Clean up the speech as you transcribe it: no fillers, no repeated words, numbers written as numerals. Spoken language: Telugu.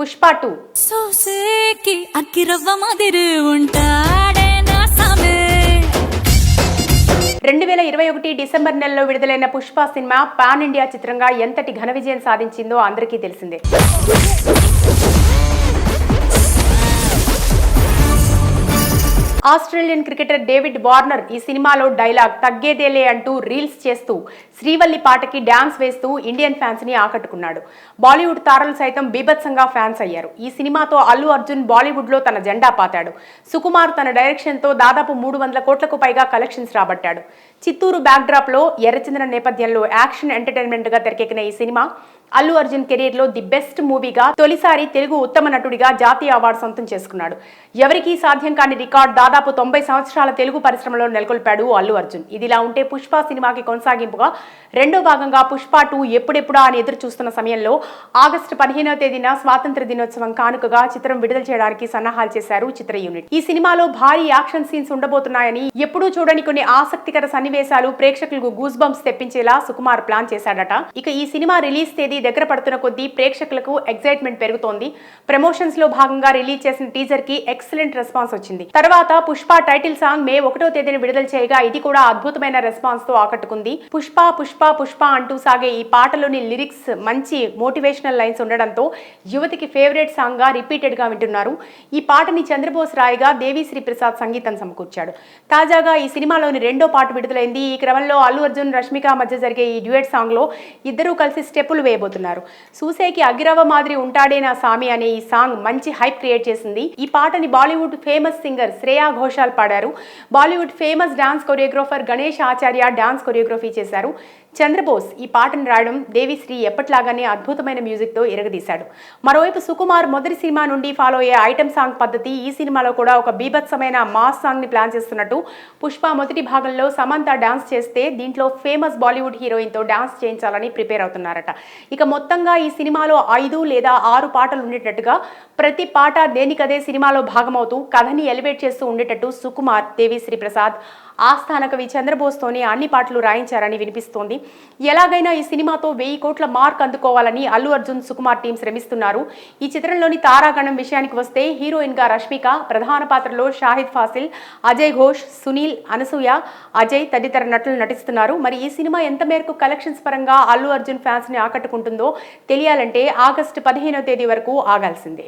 పుష్ప 2 సోసేకి అక్కిరవ్వ మాదిరి ఉంటాడే నా సామే 2021 డిసెంబర్ నెలలో విడుదలైన పుష్ప సినిమా పాన్ ఇండియా చిత్రంగా ఎంతటి ఘన విజయం సాధించిందో అందరికీ తెలిసిందే. ఆస్ట్రేలియన్ క్రికెటర్ డేవిడ్ వార్నర్ ఈ సినిమాలో డైలాగ్ తగ్గేదేలే అంటూ రీల్స్ చేస్తూ శ్రీవల్లి పాటకి డాన్స్ వేస్తూ ఇండియన్ ఫ్యాన్స్ ని ఆకట్టుకున్నాడు. బాలీవుడ్ తారలు సైతం బీభత్సంగా ఫ్యాన్స్ అయ్యారు. ఈ సినిమాతో అల్లు అర్జున్ బాలీవుడ్ లో తన జెండా పాతాడు. సుకుమార్ తన డైరెక్షన్ తో దాదాపు 300 కోట్లకు పైగా కలెక్షన్స్ రాబట్టాడు. చిత్తూరు బ్యాక్ డ్రాప్ లో ఎర్రచంద్ర నేపథ్యంలో యాక్షన్ ఎంటర్టైన్మెంట్ గా తెరకెక్కిన ఈ సినిమా అల్లు అర్జున్ కెరీర్ లో ది బెస్ట్ మూవీగా తొలిసారి తెలుగు ఉత్తమ నటుడిగా జాతీయ అవార్డు సొంతం చేసుకున్నాడు. ఎవరికీ సాధ్యం కాని రికార్డ్ దాదాపు 90 సంవత్సరాల తెలుగు పరిశ్రమలో నెలకొల్పాడు అల్లు అర్జున్. ఇదిలా ఉంటే పుష్ప సినిమాకి కొనసాగింపుగా రెండో భాగంగా పుష్ప 2 ఎప్పుడెప్పుడా అని ఎదురు చూస్తున్న సమయంలో ఆగస్టు 15వ తేదీన స్వాతంత్ర దినోత్సవం కానుకగా చిత్రం విడుదల చేయడానికి సన్నాహాలు చేశారు చిత్ర యూనిట్. ఈ సినిమాలో భారీ యాక్షన్ సీన్స్ ఉండబోతున్నాయని, ఎప్పుడూ చూడని కొన్ని ఆసక్తికర సన్నివేశాలు ప్రేక్షకులకు గూస్ బంప్స్ తెప్పించేలా సుకుమార్ ప్లాన్ చేశాడట. ఇక ఈ సినిమా రిలీజ్ తేదీ దగ్గర పడుతున్న కొద్దీ ప్రేక్షకులకు ఎక్సైట్మెంట్ పెరుగుతోంది. ప్రమోషన్స్ లో భాగంగా రిలీజ్ చేసిన టీజర్ కి ఎక్సలెంట్ రెస్పాన్స్ వచ్చింది. తర్వాత పుష్ప టైటిల్ సాంగ్ మే 1వ తేదీన విడుదల చేయగా ఇది కూడా అద్భుతమైన రెస్పాన్స్ తో ఆకట్టుకుంది. పుష్ప పుష్ప పుష్ప అంటూ సాగే ఈ పాటలోని లిరిక్స్ మంచి మోటివేషనల్ లైన్స్ ఉండడంతో యువతికి ఫేవరెట్ సాంగ్ గా రిపీటెడ్ గా వింటున్నారు. ఈ పాటని చంద్రబోస్ రాయగా దేవిశ్రీ ప్రసాద్ సంగీతం సమకూర్చాడు. తాజాగా ఈ సినిమాలోని రెండో పాట విడుదలైంది. ఈ క్రమంలో అల్లు అర్జున్ రష్మిక మధ్య జరిగే ఈ డ్యూయట్ సాంగ్ లో ఇద్దరూ కలిసి స్టెప్పులు వేయబోతున్నారు. సూసేకి అగిరవ మాదిరి ఉంటాడే నా సామి అనే ఈ సాంగ్ మంచి హైప్ క్రియేట్ చేసింది. ఈ పాటని Bollywood famous singer Shreya Ghoshal పాడారు. Bollywood famous dance choreographer Ganesh Acharya dance choreography చేశారు. చంద్రబోస్ ఈ పాటను రాయడం దేవిశ్రీ ఎప్పట్లాగానే అద్భుతమైన మ్యూజిక్ తో ఎరగదీశాడు. మరోవైపు సుకుమార్ మొదటి సినిమా నుండి ఫాలో అయ్యే ఐటమ్ సాంగ్ పద్ధతి ఈ సినిమాలో కూడా ఒక బీభత్సమైన మాస్ సాంగ్ ని ప్లాన్ చేస్తున్నట్టు పుష్ప మొదటి భాగంలో సమంత డాన్స్ చేస్తే దీంట్లో ఫేమస్ బాలీవుడ్ హీరోయిన్ తో డాన్స్ చేయించాలని ప్రిపేర్ అవుతున్నారట. ఇక మొత్తంగా ఈ సినిమాలో 5 లేదా 6 పాటలు ఉండేటట్టుగా, ప్రతి పాట దేనికదే సినిమాలో భాగమవుతూ కథని ఎలివేట్ చేస్తూ ఉండేటట్టు సుకుమార్, దేవిశ్రీ ప్రసాద్ ఆస్థాన కవి చంద్రబోస్తోనే అన్ని పాటలు రాయించారని వినిపిస్తోంది. ఎలాగైనా ఈ సినిమాతో 1000 కోట్ల మార్క్ అందుకోవాలని అల్లు అర్జున్, సుకుమార్ టీం శ్రమిస్తున్నారు. ఈ చిత్రంలోని తారాగణం విషయానికి వస్తే హీరోయిన్ గా రష్మిక, ప్రధాన పాత్రలో షాహిద్ ఫాసిల్, అజయ్ ఘోష్, సునీల్, అనసూయ, అజయ్ తదితర నటులు నటిస్తున్నారు. మరి ఈ సినిమా ఎంత మేరకు కలెక్షన్స్ పరంగా అల్లు అర్జున్ ఫ్యాన్స్ ని ఆకట్టుకుంటుందో తెలియాలంటే ఆగస్టు 15వ తేదీ వరకు ఆగాల్సిందే.